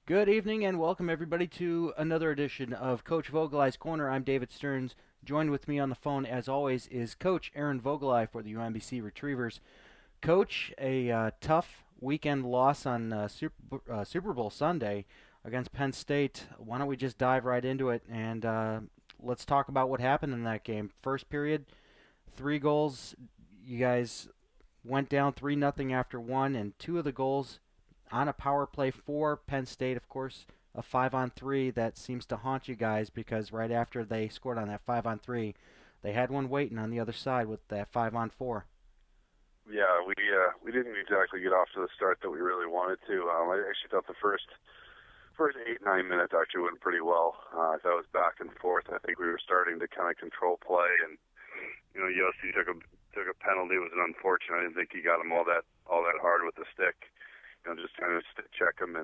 Good evening and welcome everybody to another edition of Coach Vogelai's Corner. I'm David Stearns. Joined with me on the phone, as always, is Coach Aaron Vogelai for the UMBC Retrievers. Coach, a tough weekend loss on Super Bowl Sunday against Penn State. Why don't we just dive right into it and let's talk about what happened in that game. First period, 3 goals. You guys went down 3-0 after one, and two of the goals on a power play for Penn State, of course, a 5-on-3 that seems to haunt you guys because right after they scored on that 5-on-3, they had one waiting on the other side with that 5-on-4. Yeah, we didn't exactly get off to the start that we really wanted to. I actually thought the first 8-9 minutes actually went pretty well. I thought it was back and forth. I think we were starting to kind of control play, and Yossi took a penalty. It was an unfortunate. I didn't think he got him all that hard with the stick. Just trying to check him,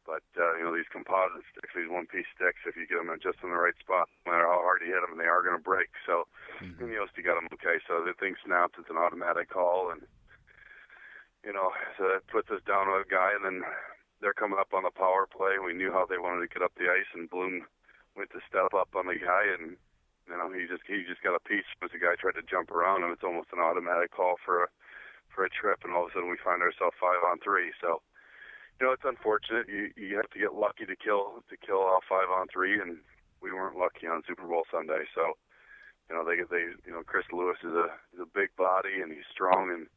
but these composite sticks, these one-piece sticks, if you get them just in the right spot, no matter how hard you hit them, they are going to break. So, Yosti got them okay. So the thing snapped. It's an automatic call, and so that puts us down to a guy, and then they're coming up on the power play. We knew how they wanted to get up the ice, and Bloom went to step up on the guy, and he just got a piece as the guy tried to jump around him. It's almost an automatic call for a trip, and all of a sudden we find ourselves 5-on-3. So, it's unfortunate. You have to get lucky to kill all 5-on-3, and we weren't lucky on Super Bowl Sunday. So, Chris Lewis is a big body, and he's strong, and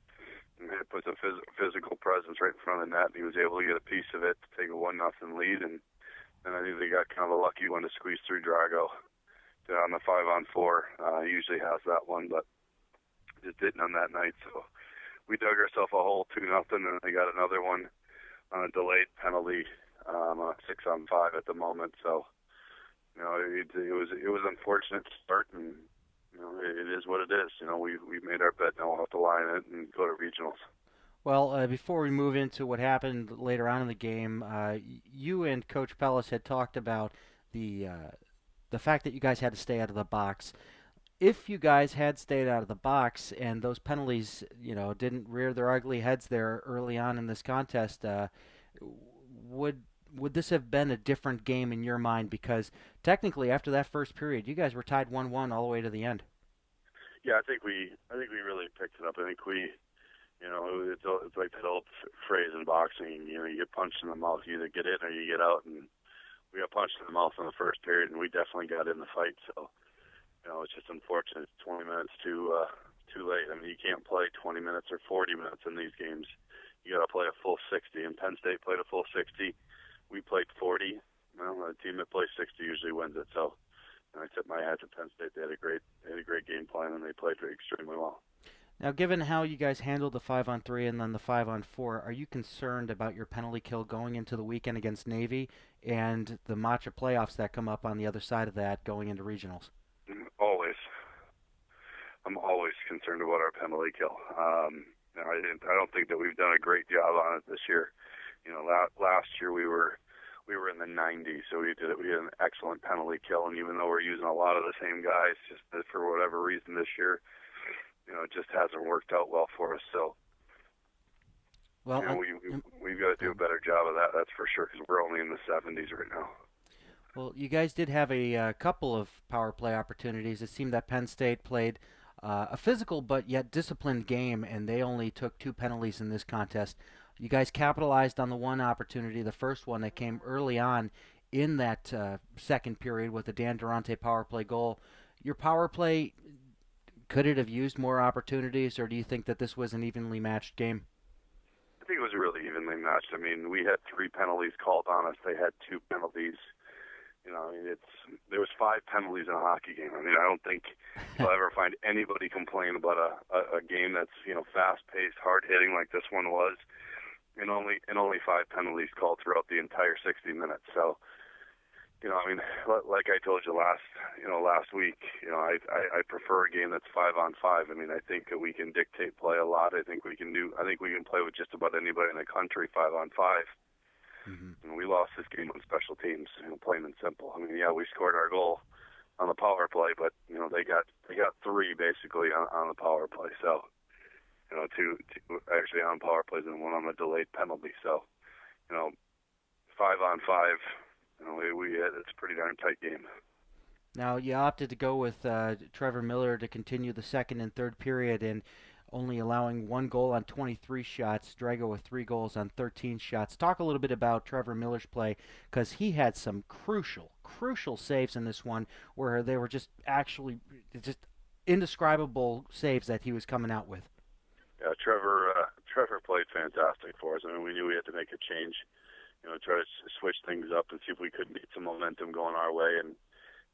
it puts a physical presence right in front of the net, and he was able to get a piece of it to take a 1-0 lead, and I think they got kind of a lucky one to squeeze through Drago on the 5-on-4. He usually has that one, but just didn't on that night. So we dug ourselves a hole 2-0, and they got another one on a delayed penalty, on a 6-on-5 at the moment. So, it was unfortunate to start, and it is what it is. We made our bet. Now we'll have to lie in it and go to regionals. Well, before we move into what happened later on in the game, you and Coach Pellis had talked about the fact that you guys had to stay out of the box. If you guys had stayed out of the box and those penalties, didn't rear their ugly heads there early on in this contest, would this have been a different game in your mind? Because technically, after that first period, you guys were tied 1-1 all the way to the end. Yeah, I think we really picked it up. I think it's like that old phrase in boxing. You get punched in the mouth, you either get in or you get out, and we got punched in the mouth in the first period, and we definitely got in the fight. So. It's just unfortunate. It's 20 minutes too late. I mean, you can't play 20 minutes or 40 minutes in these games. You got to play a full 60. And Penn State played a full 60. We played 40. The team that plays 60 usually wins it. So, I tip my hat to Penn State. They had a great game plan, and they played extremely well. Now, given how you guys handled the 5-on-3 and then the 5-on-4, are you concerned about your penalty kill going into the weekend against Navy and the matcha playoffs that come up on the other side of that going into regionals? Always. I'm always concerned about our penalty kill. I don't think that we've done a great job on it this year. Last year we were in the 90s, so we had an excellent penalty kill, and even though we're using a lot of the same guys, just that for whatever reason this year, it just hasn't worked out well for us. So, well, we've got to do a better job of that. That's for sure, because we're only in the 70s right now. Well, you guys did have a couple of power play opportunities. It seemed that Penn State played a physical but yet disciplined game, and they only took 2 penalties in this contest. You guys capitalized on the one opportunity, the first one that came early on in that second period with the Dan Durante power play goal. Your power play, could it have used more opportunities, or do you think that this was an evenly matched game? I think it was really evenly matched. I mean, we had 3 penalties called on us. They had 2 penalties. There was 5 penalties in a hockey game. I mean, I don't think you'll ever find anybody complain about a game that's fast-paced, hard-hitting like this one was, and only 5 penalties called throughout the entire 60 minutes. So, like I told you last week, I prefer a game that's 5-on-5. I mean, I think that we can dictate play a lot. I think we can play with just about anybody in the country 5-on-5. And we lost this game on special teams, plain and simple. I mean, yeah, we scored our goal on the power play, but they got 3 basically on the power play. So, two actually on power plays and 1 on the delayed penalty. So, 5-on-5. It's a pretty darn tight game. Now, you opted to go with Trevor Miller to continue the second and third period and only allowing one goal on 23 shots. Drago with 3 goals on 13 shots. Talk a little bit about Trevor Miller's play, because he had some crucial saves in this one where they were just actually just indescribable saves that he was coming out with. Yeah, Trevor played fantastic for us. I mean, we knew we had to make a change, try to switch things up and see if we couldn't get some momentum going our way, and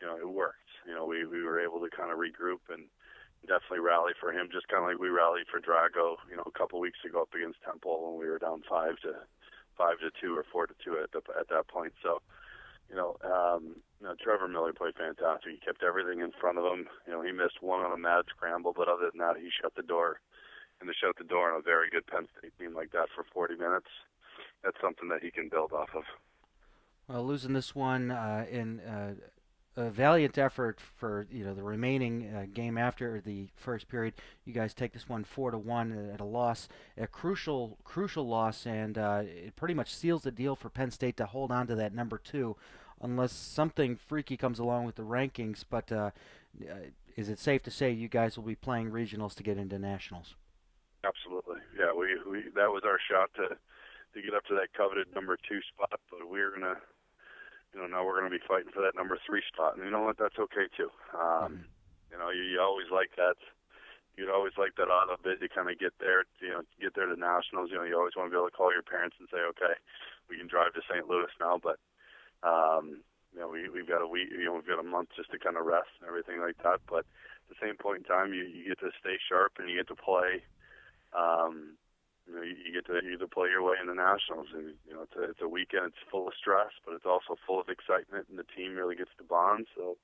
it worked. We were able to kind of regroup and definitely rally for him, just kind of like we rallied for Drago, a couple weeks ago up against Temple when we were down 5-2 or 4-2 at that point. So, Trevor Miller played fantastic. He kept everything in front of him. He missed one on a mad scramble, but other than that, he shut the door. And to shut the door on a very good Penn State team like that for 40 minutes, that's something that he can build off of. Well, losing this one in a valiant effort for the remaining game after the first period. You guys take this one 4-1 at a loss, a crucial loss, and it pretty much seals the deal for Penn State to hold on to that number 2, unless something freaky comes along with the rankings. But is it safe to say you guys will be playing regionals to get into nationals? Absolutely, yeah. We that was our shot to get up to that coveted number 2 spot, but we're gonna. Now we're going to be fighting for that number 3 spot, and you know what? That's okay too. You always like that. You'd always like that auto bid to kind of get there. Get there to nationals. You always want to be able to call your parents and say, okay, we can drive to St. Louis now. But we've got a week. We've got a month just to kind of rest and everything like that. But at the same point in time, you get to stay sharp and you get to play. You get to either play your way in the nationals, and it's a weekend. It's full of stress, but it's also full of excitement, and the team really gets to bond. So,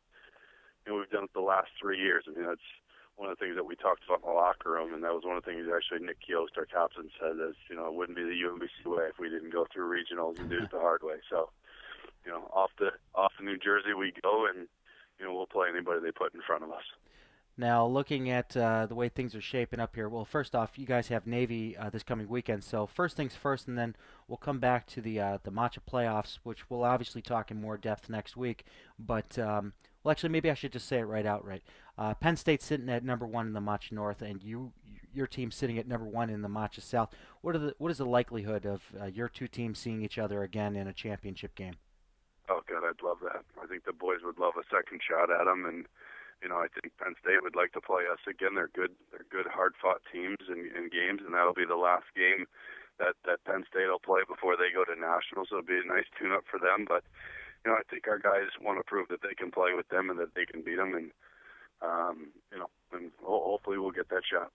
we've done it the last 3 years. I mean, that's one of the things that we talked about in the locker room, and that was one of the things actually Nick Kiost, our captain, said is, it wouldn't be the UMBC way if we didn't go through regionals and do it the hard way. So, off to New Jersey we go, and we'll play anybody they put in front of us. Now, looking at the way things are shaping up here, well, first off, you guys have Navy this coming weekend. So first things first, and then we'll come back to the Matcha playoffs, which we'll obviously talk in more depth next week. But, well, actually, maybe I should just say it right outright. Penn State's sitting at number 1 in the Matcha North, and your team's sitting at number 1 in the Matcha South. What is the likelihood of your two teams seeing each other again in a championship game? Oh, God, I'd love that. I think the boys would love a second shot at them, and I think Penn State would like to play us again. They're good, hard-fought teams and games, and that'll be the last game that Penn State will play before they go to nationals. So it'll be a nice tune-up for them. But I think our guys want to prove that they can play with them and that they can beat them, and and hopefully we'll get that shot.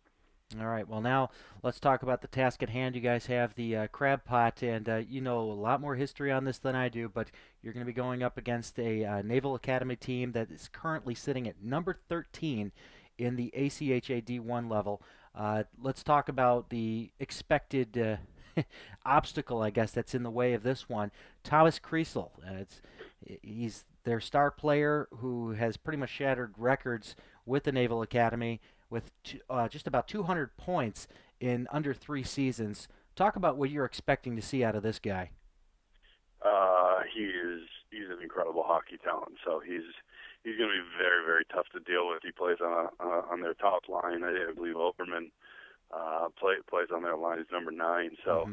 All right. Well, now let's talk about the task at hand. You guys have the crab pot, and a lot more history on this than I do, but you're going to be going up against a Naval Academy team that is currently sitting at number 13 in the ACHA D1 level. Let's talk about the expected obstacle, I guess, that's in the way of this one. Thomas Kriesel. He's their star player who has pretty much shattered records with the Naval Academy, with just about 200 points in under 3 seasons. Talk about what you're expecting to see out of this guy. He's an incredible hockey talent. So he's going to be very, very tough to deal with. He plays on their top line. I believe Oberman plays on their line. He's number 9. So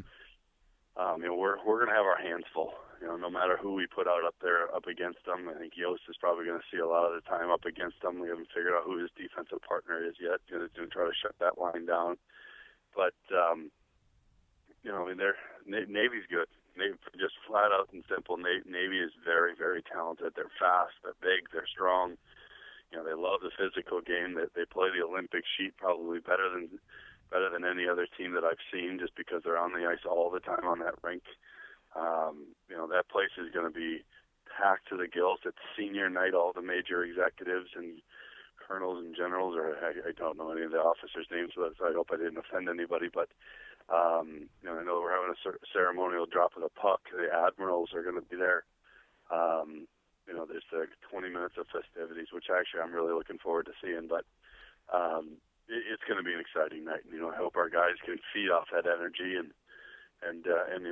we're going to have our hands full. No matter who we put out up there up against them. I think Yost is probably going to see a lot of the time up against them. We haven't figured out who his defensive partner is yet. Going to try to shut that line down. But Navy's good. Navy, just flat out and simple. Navy is very, very talented. They're fast. They're big. They're strong. They love the physical game. They play the Olympic sheet probably better than any other team that I've seen, just because they're on the ice all the time on that rink. That place is going to be packed to the gills. It's senior night. All the major executives and colonels and generals, or I don't know any of the officers' names, so I hope I didn't offend anybody. But I know we're having a ceremonial drop of the puck. The admirals are going to be there. There's 20 minutes of festivities, which actually I'm really looking forward to seeing. But it's going to be an exciting night. And, I hope our guys can feed off that energy and and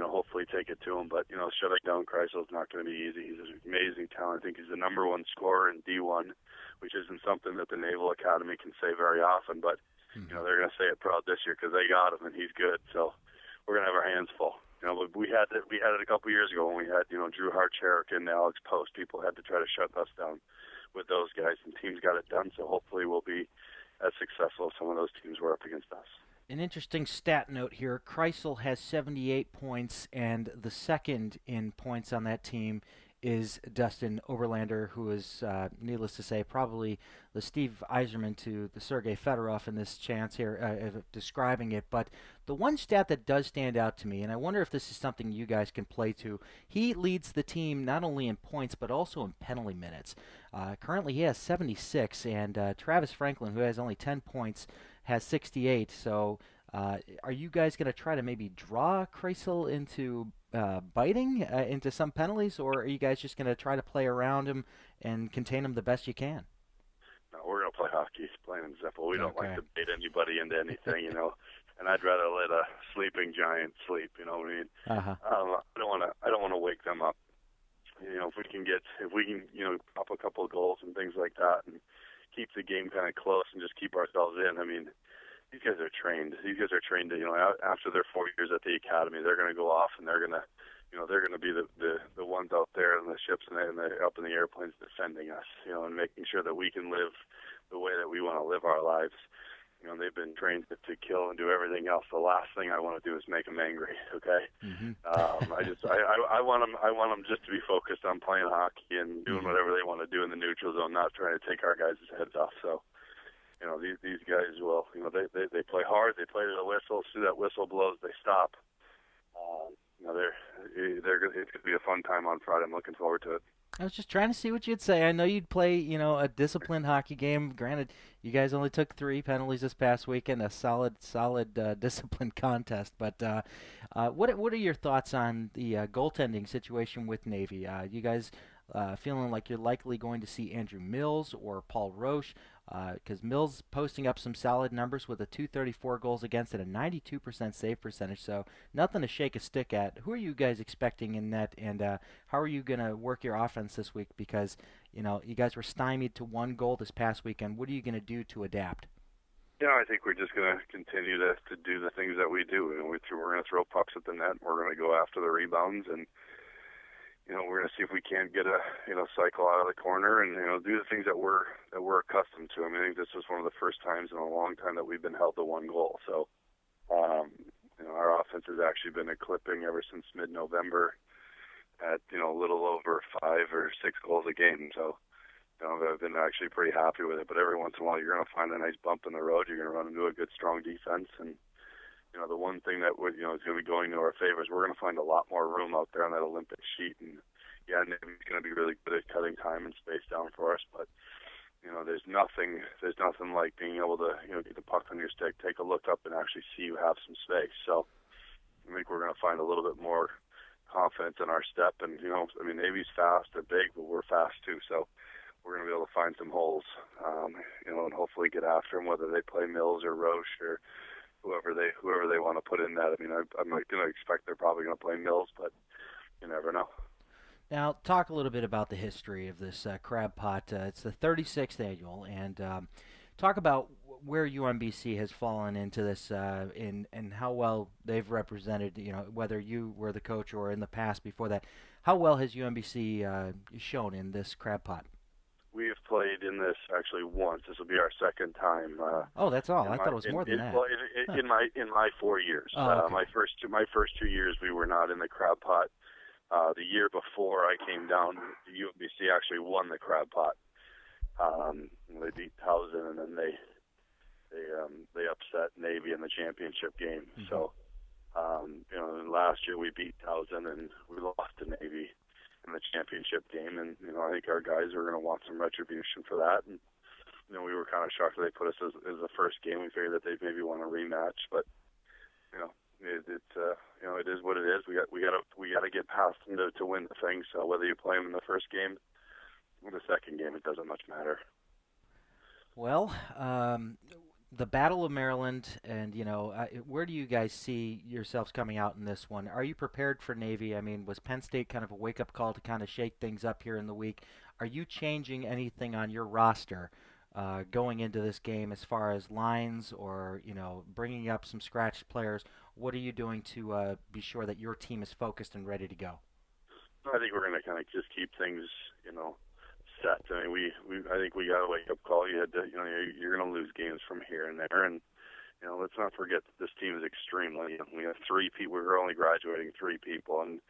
hopefully take it to him. But shutting down Kreisel is not going to be easy. He's an amazing talent. I think he's the number one scorer in D1, which isn't something that the Naval Academy can say very often. But they're going to say it proud this year because they got him and he's good. So we're going to have our hands full. We had it a couple years ago when we had Drew Hartcherek and Alex Post. People had to try to shut us down with those guys, and teams got it done. So hopefully we'll be as successful as some of those teams were up against us. An interesting stat note here. Kreisel has 78 points, and the second in points on that team is Dustin Oberlander, who is, needless to say, probably the Steve Yzerman to the Sergei Fedorov in this chance here of describing it. But the one stat that does stand out to me, and I wonder if this is something you guys can play to, he leads the team not only in points but also in penalty minutes. Currently he has 76, and Travis Franklin, who has only 10 points, has 68. So are you guys going to try to maybe draw Kreisel into biting into some penalties, or are you guys just going to try to play around him and contain him the best you can? No, we're going to play hockey, plain and simple. We don't Okay. like to bait anybody into anything, And I'd rather let a sleeping giant sleep. You know what I mean? Uh-huh. I don't want to wake them up. If we can pop a couple of goals and things like that, and keep the game kind of close and just keep ourselves in. I mean, these guys are trained. These guys are trained to, after their 4 years at the academy, they're going to go off and they're going to be the ones out there in the ships and up in the airplanes defending us, and making sure that we can live the way that we want to live our lives. They've been trained to kill and do everything else. The last thing I want to do is make them angry. Okay. Mm-hmm. I want them just to be focused on playing hockey and doing whatever they want to do in the neutral zone, not trying to take our guys' heads off. So, these guys will, they play hard. They play to the whistle. As soon as that whistle blows, they stop. It's going to be a fun time on Friday. I'm looking forward to it. I was just trying to see what you'd say. I know you'd play, a disciplined hockey game. Granted, you guys only took 3 penalties this past weekend, a solid disciplined contest. But what are your thoughts on the goaltending situation with Navy? You guys feeling like you're likely going to see Andrew Mills or Paul Roche? Because Mills posting up some solid numbers with a .234 goals against and a 92% save percentage, so nothing to shake a stick at. Who are you guys expecting in that, and how are you going to work your offense this week? Because you guys were stymied to 1 goal this past weekend. What are you going to do to adapt? I think we're just going to continue to do the things that we do. We're going to throw pucks at the net. We're going to go after the rebounds, and we're going to see if we can't get a cycle out of the corner and do the things that we're accustomed to. I mean, I think this was one of the first times in a long time that we've been held to 1 goal. So, our offense has actually been eclipsing ever since mid-November at a little over 5 or 6 goals a game. So, I've been actually pretty happy with it. But every once in a while, you're going to find a nice bump in the road. You're going to run into a good, strong defense, and the one thing that would, is going to be going to our favor is we're going to find a lot more room out there on that Olympic sheet. And Navy's going to be really good at cutting time and space down for us. But there's nothing like being able to get the puck on your stick, take a look up, and actually see you have some space. So I think we're going to find a little bit more confidence in our step. And Navy's fast, they're big, but we're fast too. So we're going to be able to find some holes, and hopefully get after them, whether they play Mills or Roche or whoever they want to put in that. I mean, I'm going to expect they're probably going to play Mills, but you never know. Now, talk a little bit about the history of this crab pot. It's the 36th annual, and talk about where UMBC has fallen into this and how well they've represented, whether you were the coach or in the past before that. How well has UMBC shown in this crab pot? We have played in this actually once. This will be our second time. Oh, that's all. I thought it was more than that. Well, in my 4 years, okay. my first 2 years, we were not in the crab pot. The year before I came down, UMBC actually won the crab pot. They beat Towson, and then they upset Navy in the championship game. Mm-hmm. So, last year we beat Towson and we lost to Navy in the championship game, and I think our guys were going to want some retribution for that. And we were kind of shocked that they put us as the first game. We figured that they'd maybe want a rematch, but it is what it is. We got to get past them to win the thing. So whether you play them in the first game or the second game, it doesn't much matter. Well, the Battle of Maryland, and where do you guys see yourselves coming out in this one? Are you prepared for Navy? I mean, was Penn State kind of a wake-up call to kind of shake things up here in the week? Are you changing anything on your roster going into this game as far as lines or bringing up some scratch players? What are you doing to be sure that your team is focused and ready to go? I think we're going to kind of just keep things, set. I mean, I think we got a wake up call. You had to, you're going to lose games from here and there, and let's not forget that this team is extremely young. We have three people. We're only graduating three people, and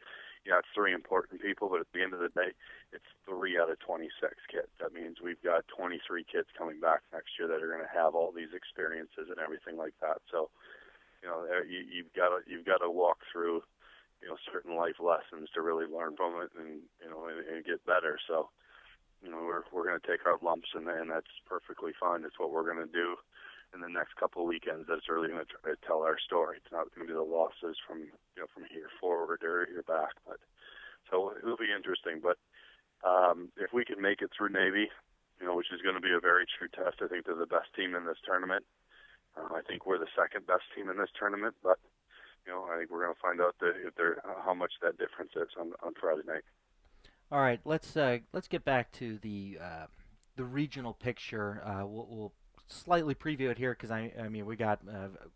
yeah, it's three important people. But at the end of the day, it's 3 out of 26 kids. That means we've got 23 kids coming back next year that are going to have all these experiences and everything like that. So, you've got to walk through certain life lessons to really learn from it and get better. So we're going to take our lumps, and that's perfectly fine. It's what we're going to do in the next couple of weekends. That's really going to try to tell our story. It's not going to be the losses from from here forward or here back. But so it'll be interesting. But if we can make it through Navy, which is going to be a very true test. I think they're the best team in this tournament. I think we're the second best team in this tournament, but I think we're going to find out how much that difference is on Friday night. All right, let's get back to the regional picture. We'll slightly preview it here because I mean we got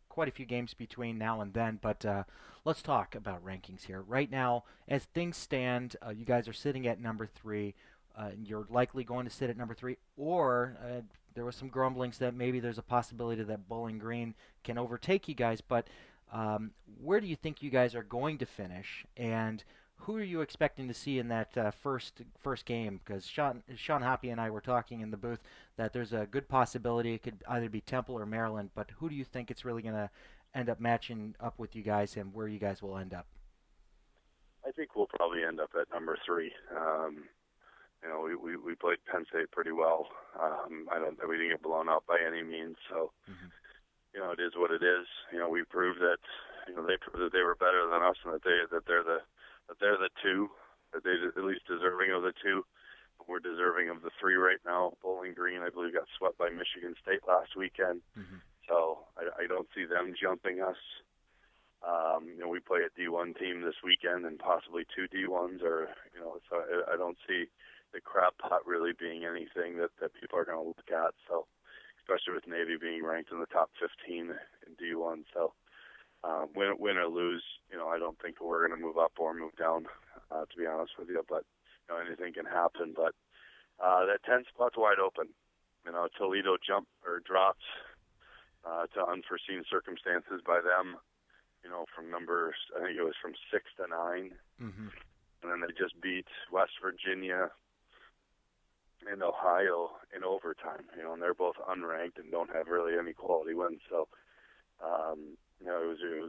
quite a few games between now and then, but let's talk about rankings here. Right now, as things stand, you guys are sitting at number 3. You're likely going to sit at number 3, or there was some grumblings that maybe there's a possibility that Bowling Green can overtake you guys. But where do you think you guys are going to finish, and who are you expecting to see in that first game? Because Sean Hoppy and I were talking in the booth that there's a good possibility it could either be Temple or Maryland. But who do you think it's really going to end up matching up with you guys, and where you guys will end up? I think we'll probably end up at number 3. We played Penn State pretty well. We didn't get blown out by any means. So, it is what it is. We proved that. They proved that they were better than us, and that they're the 2, that they're at least deserving of the 2. We're deserving of the 3 right now. Bowling Green, I believe, got swept by Michigan State last weekend. So I don't see them jumping us. We play a D1 team this weekend and possibly 2 D1s, so I don't see the crab pot really being anything that people are going to look at. So, especially with Navy being ranked in the top 15 in D1. So, win or lose, I don't think we're going to move up or move down, to be honest with you. But, anything can happen. But that 10 spot's wide open. Toledo dropped to unforeseen circumstances by them, from numbers, I think it was from 6 to 9. And then they just beat West Virginia and Ohio in overtime, and they're both unranked and don't have really any quality wins. So,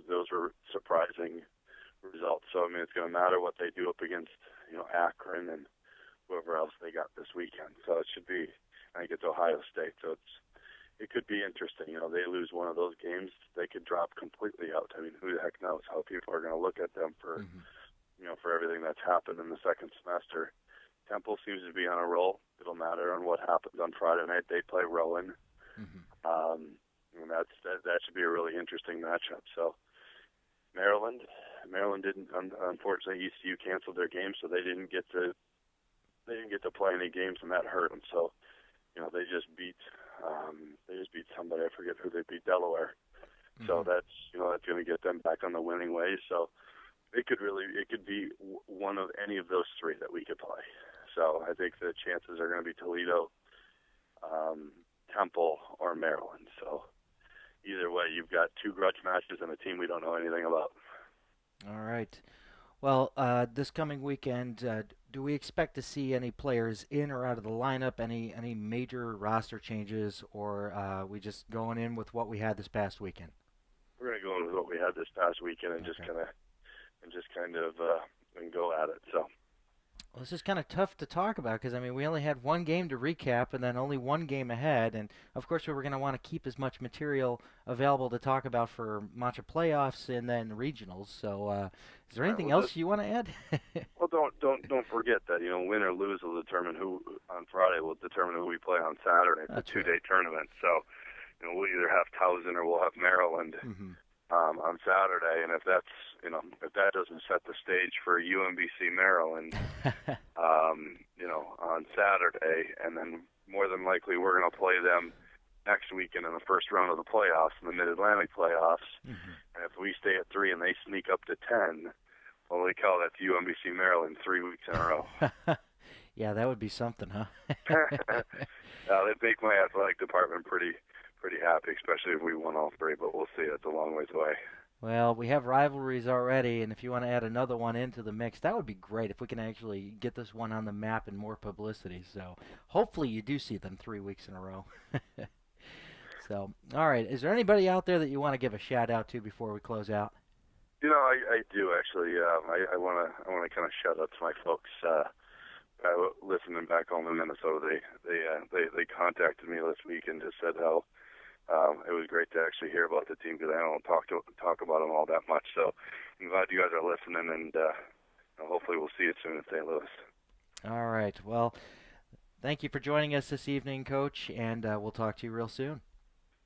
those were surprising results. So, I mean, it's going to matter what they do up against, Akron and whoever else they got this weekend. So it should be, I think it's Ohio State. So it could be interesting. They lose one of those games, they could drop completely out. I mean, who the heck knows how people are going to look at them for, for everything that's happened in the second semester. Temple seems to be on a roll. It'll matter on what happens on Friday night. They play Rowan. And that should be a really interesting matchup. So Maryland didn't. Unfortunately, ECU canceled their game, so they didn't get to play any games, and that hurt them. So they just beat somebody. I forget who they beat. Delaware. So that's going to get them back on the winning ways. So it could be one of any of those 3 that we could play. So I think the chances are going to be Toledo, Temple, or Maryland. So either way, you've got 2 grudge matches and a team we don't know anything about. All right. Well, this coming weekend, do we expect to see any players in or out of the lineup, any major roster changes, or we just going in with what we had this past weekend? We're going to go in with what we had this past weekend and just kind of go at it. So. Well, this is kind of tough to talk about because, I mean, we only had 1 game to recap and then only 1 game ahead. And, of course, we were going to want to keep as much material available to talk about for Matcha playoffs and then regionals. So is there anything else you want to add? Well, don't forget that, win or lose will determine who on Friday will determine who we play on Saturday. It's a 2-day tournament. So, we'll either have Towson or we'll have Maryland Hmm. on Saturday, and if that doesn't set the stage for UMBC Maryland, on Saturday, and then more than likely we're going to play them next weekend in the first round of the playoffs, in the Mid-Atlantic playoffs. Hmm. And if we stay at 3 and they sneak up to 10, holy cow, that's UMBC Maryland 3 weeks in a row. Yeah, that would be something, huh? They'd make my athletic department pretty happy, especially if we won all 3, but we'll see. It's a long ways away. Well, we have rivalries already, and if you want to add another one into the mix, that would be great if we can actually get this one on the map and more publicity. So hopefully you do see them 3 weeks in a row. So, all right. Is there anybody out there that you want to give a shout out to before we close out? I do actually. I want to kind of shout out to my folks. Listening back home in Minnesota, they contacted me this week and just said how it was great to actually hear about the team, because I don't talk about them all that much. So I'm glad you guys are listening, and hopefully we'll see you soon in St. Louis. All right. Well, thank you for joining us this evening, Coach, and we'll talk to you real soon.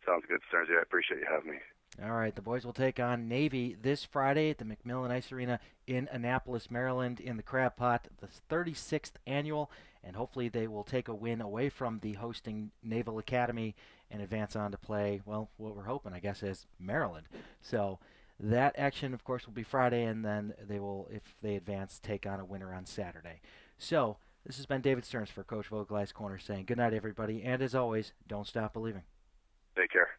Sounds good, Stearns. I appreciate you having me. All right, the boys will take on Navy this Friday at the McMillan Ice Arena in Annapolis, Maryland, in the Crab Pot, the 36th annual, and hopefully they will take a win away from the hosting Naval Academy and advance on to play, well, what we're hoping, I guess, is Maryland. So that action, of course, will be Friday, and then they will, if they advance, take on a winner on Saturday. So this has been David Stearns for Coach Voegtli's Corner saying good night, everybody, and as always, don't stop believing. Take care.